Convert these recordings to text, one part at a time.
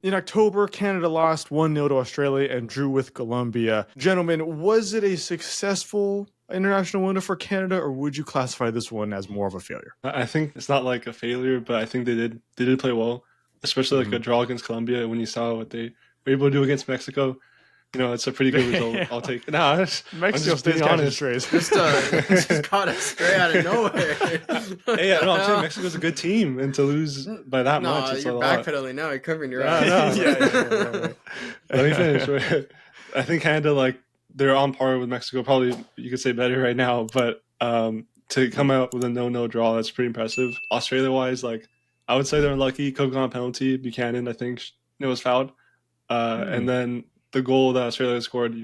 In October, Canada lost 1-0 to Australia and drew with Colombia. Gentlemen, was it a successful international window for Canada, or would you classify this one as more of a failure? I think it's not like a failure, but I think they did play well, especially like a Mhm. draw against Colombia. When you saw what they were able to do against Mexico, it's a pretty good result. I'll take it. No, I'm Mexico just stays being catching honest. strays. Just caught us straight out of nowhere. What Hey, the no, I'm saying hell? Mexico's a good team, and to lose by that much, No, it's a you're lot. backpedaling now. You're covering your No, eyes. no. Yeah. Let me finish. I think Canada, like, they're on par with Mexico. Probably you could say better right now, but to come out with a no draw, that's pretty impressive. Australia wise, like, I would say they're unlucky. Could have gone penalty. Buchanan, I think, was fouled. Hmm. And then the goal that Australia scored,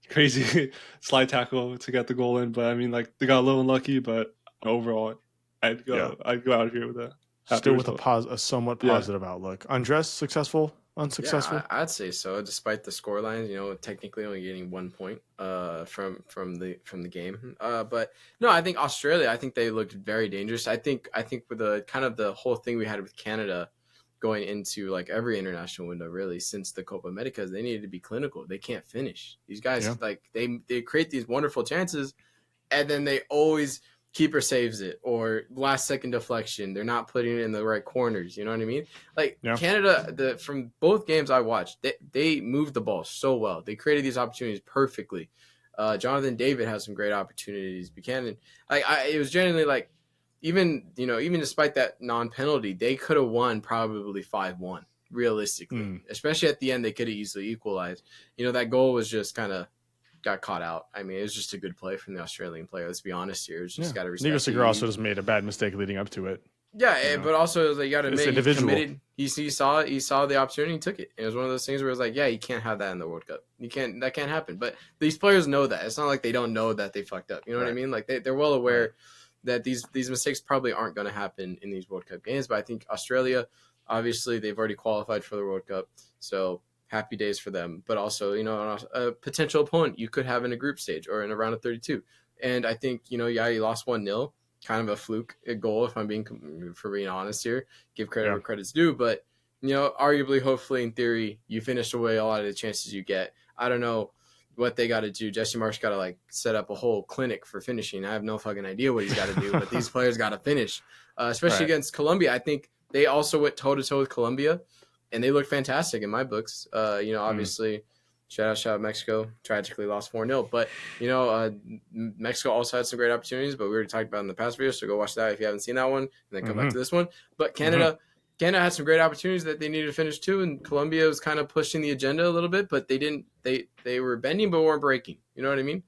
crazy slide tackle to get the goal in. But I mean, like, they got a little unlucky, but overall, Yeah. I'd go out of here with a happy Still with result. a somewhat Yeah. positive outlook. Andres, successful, Yeah, unsuccessful? I'd say so. Despite the score lines, technically only getting 1 point from the game. But no, I think Australia. I think they looked very dangerous. I think with the kind of the whole thing we had with Canada going into like every international window really since the Copa Americas, they needed to be clinical. They can't finish. These Yeah. guys like they create these wonderful chances, and then they always keeper saves it or last second deflection. They're not putting it in the right corners. You know what I mean? Like Yeah. Canada, from both games I watched, they moved the ball so well. They created these opportunities perfectly. Jonathan David has some great opportunities. Buchanan, it was genuinely like, even despite that non-penalty, they could have won probably 5-1 realistically. Mm. Especially at the end, they could have easily equalized. That goal was just kind of got caught out. I mean, it was just a good play from the Australian player. Let's be honest here. It's Yeah. just got to Nico respect Seger also just made a bad mistake leading up to it. yeah, You know, but also like, you got to it's admit he individual. committed. He saw the opportunity, he took it. It was one of those things where it's like, yeah, you can't have that in the World Cup. That can't happen. But these players know that. It's not like they don't know that they fucked up. You know what I Right. mean? Like they're well aware Right. that these mistakes probably aren't going to happen in these World Cup games. But I think Australia, obviously, they've already qualified for the World Cup, so happy days for them. But also, a potential opponent you could have in a group stage or in a round of 32. And I think yeah, you lost 1-0, kind of a fluke goal if I'm being honest here. Give credit Yeah. where credit's due, but arguably, hopefully, in theory, you finish away a lot of the chances you get. I don't know what they got to do. Jesse Marsh got to like set up a whole clinic for finishing. I have no fucking idea what he's got to do, but these players got to finish, especially Right. against Colombia. I think they also went toe to toe with Colombia, and they looked fantastic in my books. Obviously, shout out Mexico. Tragically lost 4-0, but Mexico also had some great opportunities. But we already talked about in the past video, so go watch that if you haven't seen that one, and then come back to this one. But Mm-hmm. Canada had some great opportunities that they needed to finish too, and Colombia was kind of pushing the agenda a little bit, but they didn't. They were bending but weren't breaking. You know what I mean?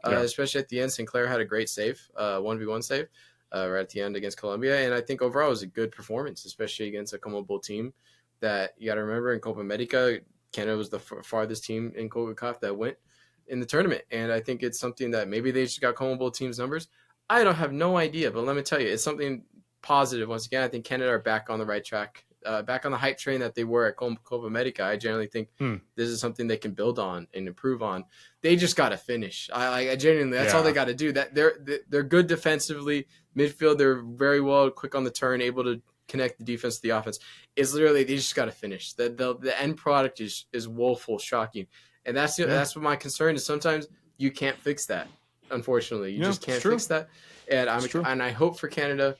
Yeah. Especially at the end, Sinclair had a great save, 1v1 save, right at the end against Colombia, and I think overall it was a good performance, especially against a CONMEBOL team that you got to remember in Copa America, Canada was the farthest team in concacaf that went in the tournament, and I think it's something that maybe they just got CONMEBOL teams numbers. I don't have no idea, but let me tell you, it's something positive. Once again, I think Canada are back on the right track, back on the hype train that they were at Copa America. I generally think this is something they can build on and improve on. They just got to finish. I genuinely, that's all they got to do. That they're good defensively, midfield. They're very well, quick on the turn, able to connect the defense to the offense. It's literally they just got to finish. The end product is woeful, shocking, and that's what my concern is. Sometimes you can't fix that. Unfortunately, you just can't fix that. And I hope for Canada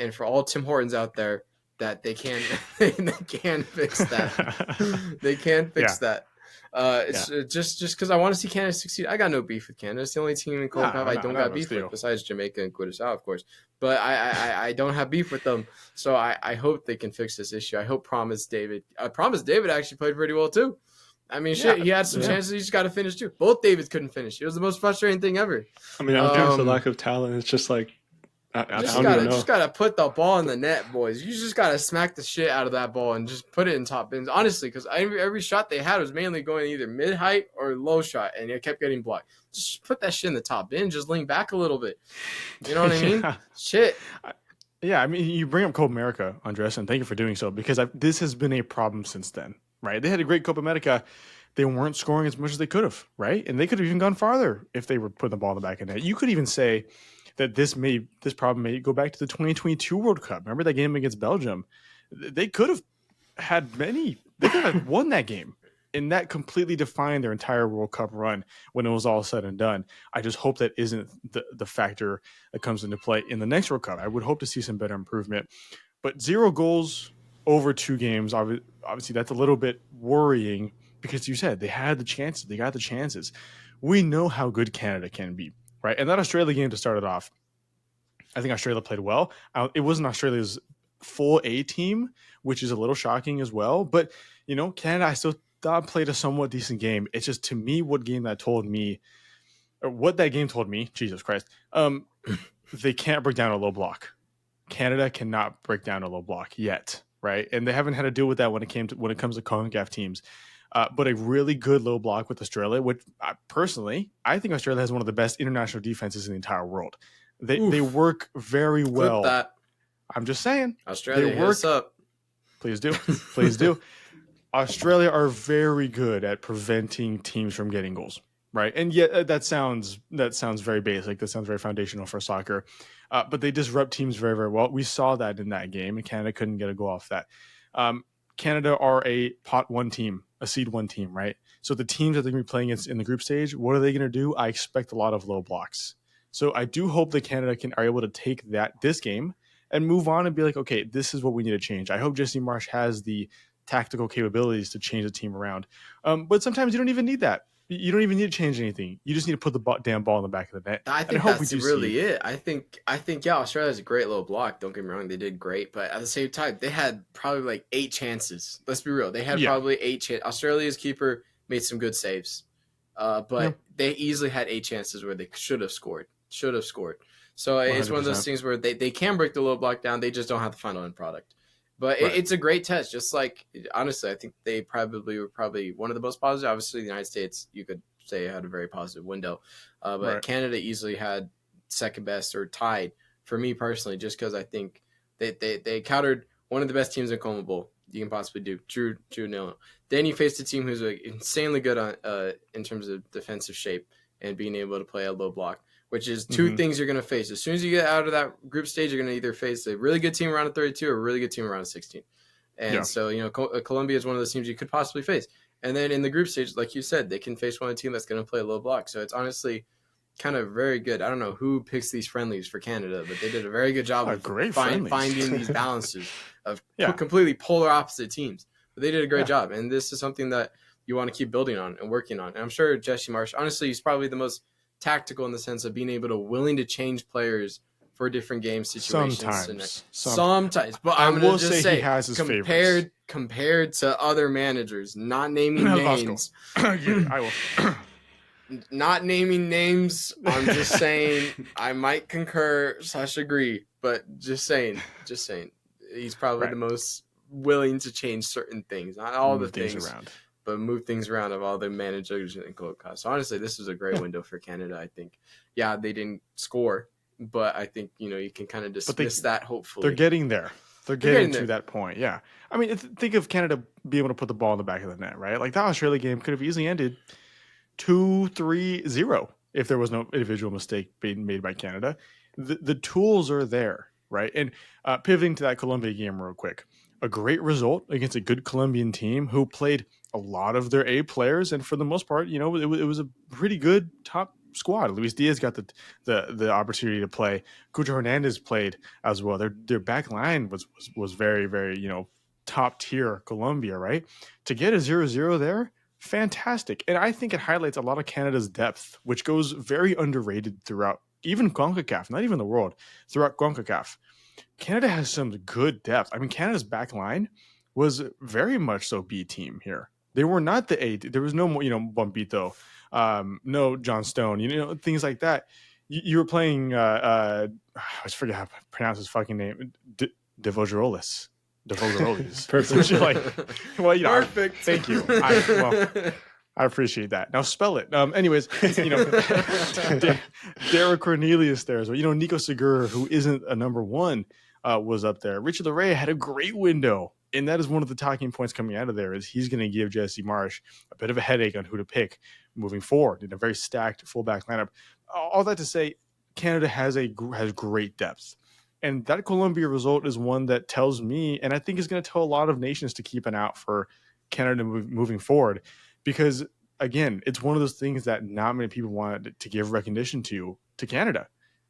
and for all Tim Hortons out there that they can they can fix that. They can fix that. It's just because I want to see Canada succeed. I got no beef with Canada. It's the only team in CONCACAF I don't got beef with, besides Jamaica and Curaçao, of course. But I don't have beef with them, so I hope they can fix this issue. I hope Promise David actually played pretty well too. I mean, shit, he had some chances. He just got to finish too. Both Davids couldn't finish. It was the most frustrating thing ever. I mean, I don't think it's a lack of talent. It's just like just gotta put the ball in the net, boys. You just gotta smack the shit out of that ball and just put it in top bins. Honestly, because every shot they had was mainly going either mid height or low shot, and it kept getting blocked. Just put that shit in the top bin. Just lean back a little bit. You know what I mean? Shit. Yeah, I mean, you bring up Copa America, Andres, and thank you for doing so, because this has been a problem since then, right? They had a great Copa America. They weren't scoring as much as they could have, right? And they could have even gone farther if they were putting the ball in the back of the net. You could even say that this problem may go back to the 2022 World Cup. Remember that game against Belgium? They could have had many They could have won that game. And that completely defined their entire World Cup run when it was all said and done. I just hope that isn't the factor that comes into play in the next World Cup. I would hope to see some better improvement. But 0 goals over 2 games, obviously that's a little bit worrying because you said they had the chances. They got the chances. We know how good Canada can be, right? And that Australia game to start it off, I think Australia played well. It wasn't Australia's full A team, which is a little shocking as well. But, Canada, I still thought played a somewhat decent game. It's just, to me, what that game told me, Jesus Christ, they can't break down a low block. Canada cannot break down a low block yet, right? And they haven't had to deal with that when it comes to CONCACAF teams. But a really good low block with Australia, which personally, I think Australia has one of the best international defenses in the entire world. They work very well. Flip that. I'm just saying. Australia, hit us up. Please do. Please do. Australia are very good at preventing teams from getting goals, right? And yet that sounds very basic. That sounds very foundational for soccer. But they disrupt teams very, very well. We saw that in that game, and Canada couldn't get a goal off that. Canada are a pot 1 team, a seed 1 team, right? So the teams that they're going to be playing against in the group stage, what are they going to do? I expect a lot of low blocks. So I do hope that Canada are able to take this game and move on and be like, okay, this is what we need to change. I hope Jesse Marsch has the tactical capabilities to change the team around. But sometimes you don't even need that. You don't even need to change anything. You just need to put the damn ball in the back of the net. I think that's really it. I think yeah, Australia's a great low block. Don't get me wrong, they did great, but at the same time, they had probably like 8 chances. Let's be real. They had probably 8 chances. Australia's keeper made some good saves, but they easily had 8 chances where they should have scored. So 100%. It's one of those things where they can break the low block down. They just don't have the final end product. But it's a great test. Just like, honestly, I think they were one of the most positive. Obviously, the United States, you could say, had a very positive window. But Canada easily had second best or tied for me personally, just because I think they countered one of the best teams in CONMEBOL you can possibly do. True nil. Then you faced a team who's insanely good on in terms of defensive shape and being able to play a low block, which is 2 things you're going to face. As soon as you get out of that group stage, you're going to either face a really good team around a 32 or a really good team around a 16. And so, Colombia is one of those teams you could possibly face. And then in the group stage, like you said, they can face one team that's going to play low block. So it's honestly kind of very good. I don't know who picks these friendlies for Canada, but they did a very good job of finding these balances of completely polar opposite teams. But they did a great job. And this is something that you want to keep building on and working on. And I'm sure Jesse Marsch, honestly, he's probably the most tactical in the sense of being able to willing to change players for different game situations. Sometimes. But I'm going to just say, he has his favorites. Compared to other managers, not naming names. I will. Not naming names. I'm just saying I might concur / agree, but just saying. He's probably the most willing to change certain things. Not all the things around. But move things around of all the managers in CONCACAF. So honestly, this is a great window for Canada, I think. Yeah, they didn't score, but I think, you can kind of dismiss that, hopefully. They're getting there. They're getting to that point, yeah. I mean, think of Canada being able to put the ball in the back of the net, right? Like, that Australia game could have easily ended 2-3-0 if there was no individual mistake being made by Canada. The tools are there, right? And pivoting to that Colombia game real quick, a great result against a good Colombian team who played a lot of their A players, and for the most part, it was a pretty good top squad. Luis Diaz got the opportunity to play. Cucho Hernandez played as well. Their back line was very, very top tier Colombia, right? To get a 0-0 there, fantastic. And I think it highlights a lot of Canada's depth, which goes very underrated throughout even CONCACAF, not even the world, throughout CONCACAF. Canada has some good depth. I mean, Canada's back line was very much so B team here. They were not the A. There was no more, Bombito, no John Stone, things like that. You were playing, I forget how to pronounce his fucking name, Devogerolis. Perfect. Perfect. Thank you. I appreciate that. Now spell it. Anyways, Derek Cornelius there as well. Nico Segura, who isn't a number 1, was up there. Richard Larrea had a great window. And that is one of the talking points coming out of there is he's going to give Jesse Marsch a bit of a headache on who to pick moving forward in a very stacked fullback lineup. All that to say, Canada has great depth. And that Colombia result is one that tells me, and I think is going to tell a lot of nations to keep an eye out for Canada moving forward, because again, it's one of those things that not many people want to give recognition to Canada.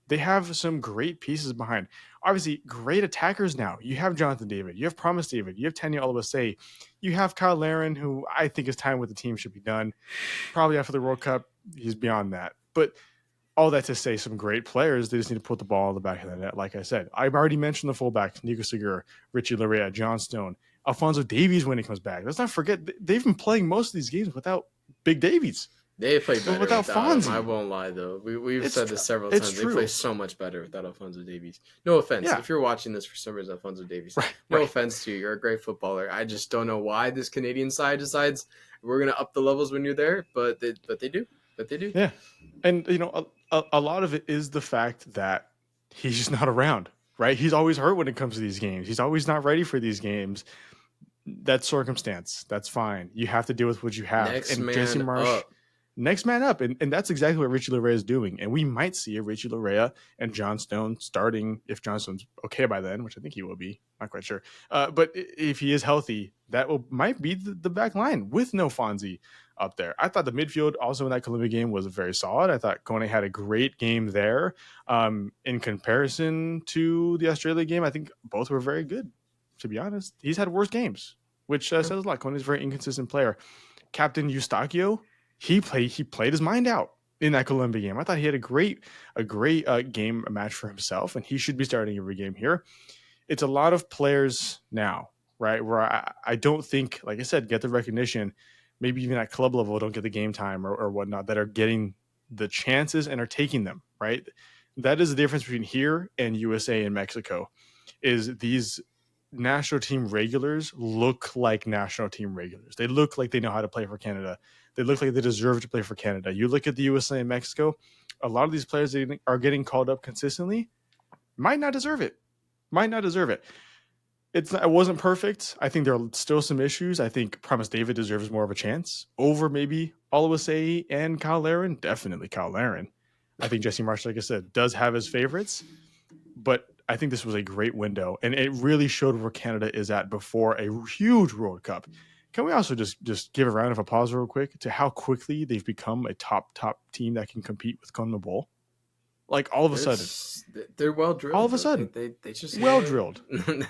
They have some great pieces behind. Obviously, great attackers now. You have Jonathan David, you have Promise David, you have Tanya Olabase, you have Kyle Larin, who I think his time with the team should be done. Probably after the World Cup, he's beyond that. But all that to say, some great players. They just need to put the ball in the back of the net. Like I said, I've already mentioned the fullbacks: Nico Segura, Richie Larea, John Stone, Alfonso Davies when he comes back. Let's not forget they've been playing most of these games without Big Davies. They play better without without him. Fonzie. I won't lie, though. We've said this several It's times. true. They play so much better without Alfonso Davies. No offense. Yeah. If you're watching this for some reason, Alfonso Davies. Right, No right. offense to you. You're a great footballer. I just don't know why this Canadian side decides we're going to up the levels when you're there, but they do. But they do. Yeah. And, you know, a lot of it is the fact that he's just not around, right? He's always hurt when it comes to these games. He's always not ready for these games. That's circumstance. That's fine. You have to deal with what you have. Next and man Jesse Marsh, up. next man up. And that's exactly what Richie Larea is doing. And we might see a Richie Larea and John Stone starting if John Stone's okay by then, which I think he will be. Not quite sure. But if he is healthy, that might be the back line with no Fonzie up there. I thought the midfield also in that Colombia game was very solid. I thought Kone had a great game there. In comparison to the Australia game, I think both were very good, to be honest. He's had worse games, which says a lot. Kone's a very inconsistent player. Captain Eustachio, he played his mind out in that Colombia game. I thought he had a great game match for himself, and he should be starting every game here. It's a lot of players now, right, where I don't think, like I said, get the recognition, maybe even at club level don't get the game time or whatnot, that are getting the chances and are taking them, right? That is the difference between here and USA and Mexico, is these national team regulars look like national team regulars. They look like they know how to play for Canada. They look like they deserve to play for Canada. You look at the USA and Mexico, a lot of these players that are getting called up consistently might not deserve it. It wasn't perfect. I think there are still some issues. I think Promise David deserves more of a chance over maybe Olawase and Kyle Larin. Definitely Kyle Larin. I think Jesse Marsh, like I said, does have his favorites, but I think this was a great window, and it really showed where Canada is at before a huge World Cup. Can we also just give a round of applause real quick to how quickly they've become a top team that can compete with CONMEBOL? Like all of a sudden, they're well drilled. All of a sudden, they just well drilled.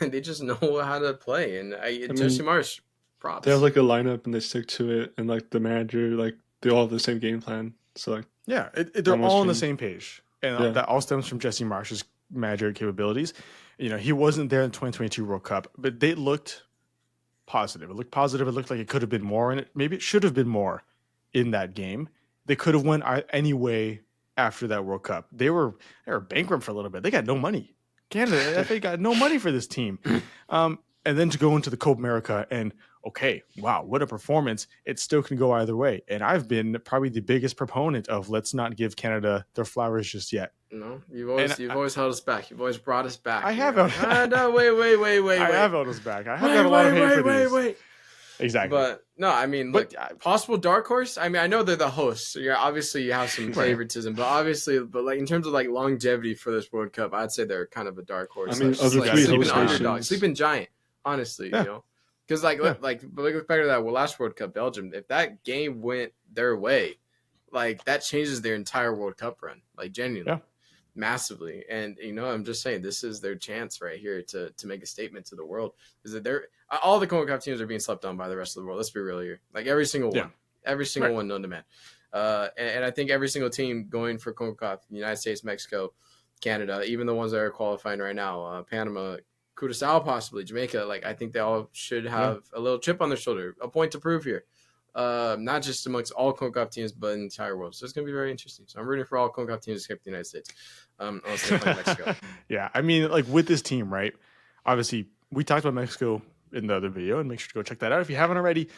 They just know how to play, and Jesse Marsh, props. They have like a lineup and they stick to it, and like the manager, like they all have the same game plan. So like, yeah, they're all on the same page, and that all stems from Jesse Marsh's managerial capabilities. You know, he wasn't there in the 2022 World Cup, but they looked positive. It looked positive. It looked like it could have been more, and maybe it should have been more in that game. They could have won anyway. After that World Cup, they were bankrupt for a little bit. They got no money. Canada, they got no money for this team. And then to go into the Copa America and okay, wow, what a performance! It still can go either way. And I've been probably the biggest proponent of let's not give Canada their flowers just yet. No, you've always held us back. You've always brought us back. I have. No, wait. I have held us back. I have got a lot of hate for these. Wait. Exactly. But no, I mean, possible dark horse. I mean, I know they're the hosts, so obviously you have some favoritism, but like in terms of like longevity for this World Cup, I'd say they're kind of a dark horse. I mean, of the three sleeping host underdog, nations, sleeping giant, honestly, you know, because but look back to that last World Cup, Belgium. If that game went their way, like that changes their entire World Cup run, like genuinely. Massively. And I'm just saying this is their chance right here to make a statement to the world, is that all the CONCACAF teams are being slept on by the rest of the world. Let's be real here. Like every single one known to man. And I think every single team going for CONCACAF, United States, Mexico, Canada, even the ones that are qualifying right now, Panama, Curaçao, possibly Jamaica, like I think they all should have a little chip on their shoulder, a point to prove here. Not just amongst all CONCACAF teams, but in the entire world. So it's going to be very interesting. So I'm rooting for all CONCACAF teams except the United States. Unless they play Mexico. Yeah, I mean, like with this team, right? Obviously, we talked about Mexico in the other video, and make sure to go check that out if you haven't already.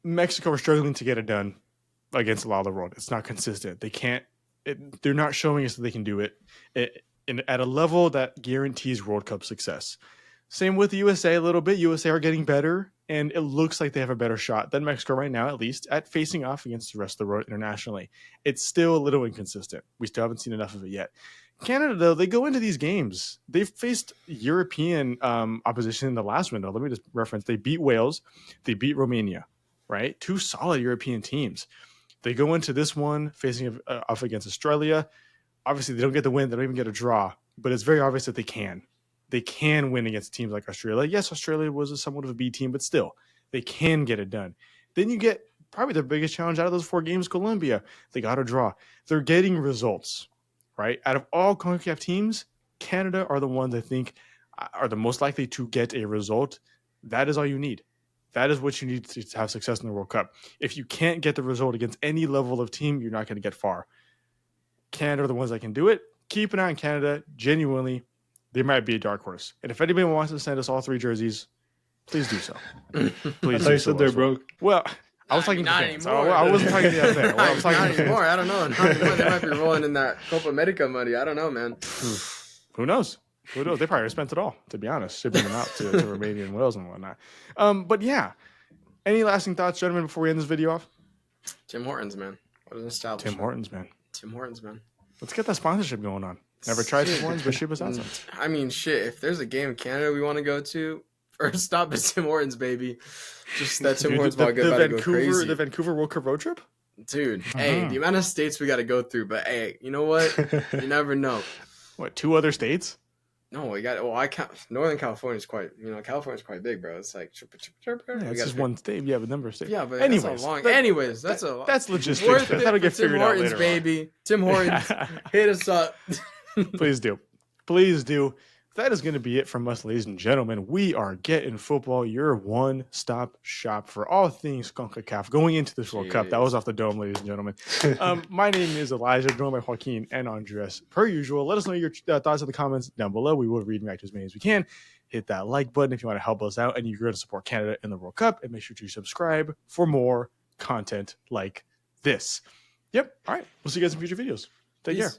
Mexico are struggling to get it done against a lot of the world. It's not consistent. They can't. They're not showing us that they can do it at a level that guarantees World Cup success. Same with the USA a little bit. USA are getting better, and it looks like they have a better shot than Mexico right now, at least, at facing off against the rest of the world internationally. It's still a little inconsistent. We still haven't seen enough of it yet. Canada, though, they go into these games. They've faced European opposition in the last window. Let me just reference. They beat Wales. They beat Romania, right? 2 solid European teams. They go into this one facing off against Australia. Obviously, they don't get the win. They don't even get a draw. But it's very obvious that they can. They can win against teams like Australia. Yes, Australia was somewhat of a B team, but still, they can get it done. Then you get probably their biggest challenge out of those 4 games, Colombia. They got a draw. They're getting results. Right? Out of all CONCACAF teams, Canada are the ones I think are the most likely to get a result. That is all you need. That is what you need to have success in the World Cup. If you can't get the result against any level of team, you're not going to get far. Canada are the ones that can do it. Keep an eye on Canada. Genuinely, they might be a dark horse. And if anybody wants to send us all 3 jerseys, please do so. Please I thought you said they're broke. Well, I was talking to fans. I wasn't talking to the fans. I was talking not to fans. anymore. I don't know. Not anymore. They might be rolling in that Copa America money. I don't know, man. Who knows? Who knows? They probably spent it all, to be honest, shipping them out to Romania and Wales and whatnot. But yeah, any lasting thoughts, gentlemen, before we end this video off? Tim Hortons, man. What an establishment. Tim Hortons, man. Tim Hortons, man. Let's get that sponsorship going on. Never tried Tim Hortons, but ship us out some. I mean, shit. If there's a game in Canada we want to go to, first stop is Tim Hortons, baby. Just that Tim Hortons vodka about to go crazy. The Vancouver World Cup road trip? Dude, hey, the amount of states we got to go through, but hey, you know what? You never know. What, 2 other states? No, we got. Well, I count. Northern California's quite. California's quite big, bro. It's like. Yeah, it's just one state. You have a number of states. Yeah, but anyways, that's a long. That's logistics. Worth it That'll get for Tim figured Hortons, out later. baby. Tim Hortons, hit us up. Please do. Please do. That is going to be it from us, ladies and gentlemen. We are Getting Football, your one-stop shop for all things CONCACAF going into this World Cup. That was off the dome, ladies and gentlemen. My name is Elijah, joined by Joaquin and Andres. Per usual, let us know your thoughts in the comments down below. We will read and react to as many as we can. Hit that like button if you want to help us out and you're going to support Canada in the World Cup. And make sure to subscribe for more content like this. Yep. All right. We'll see you guys in future videos. Take care.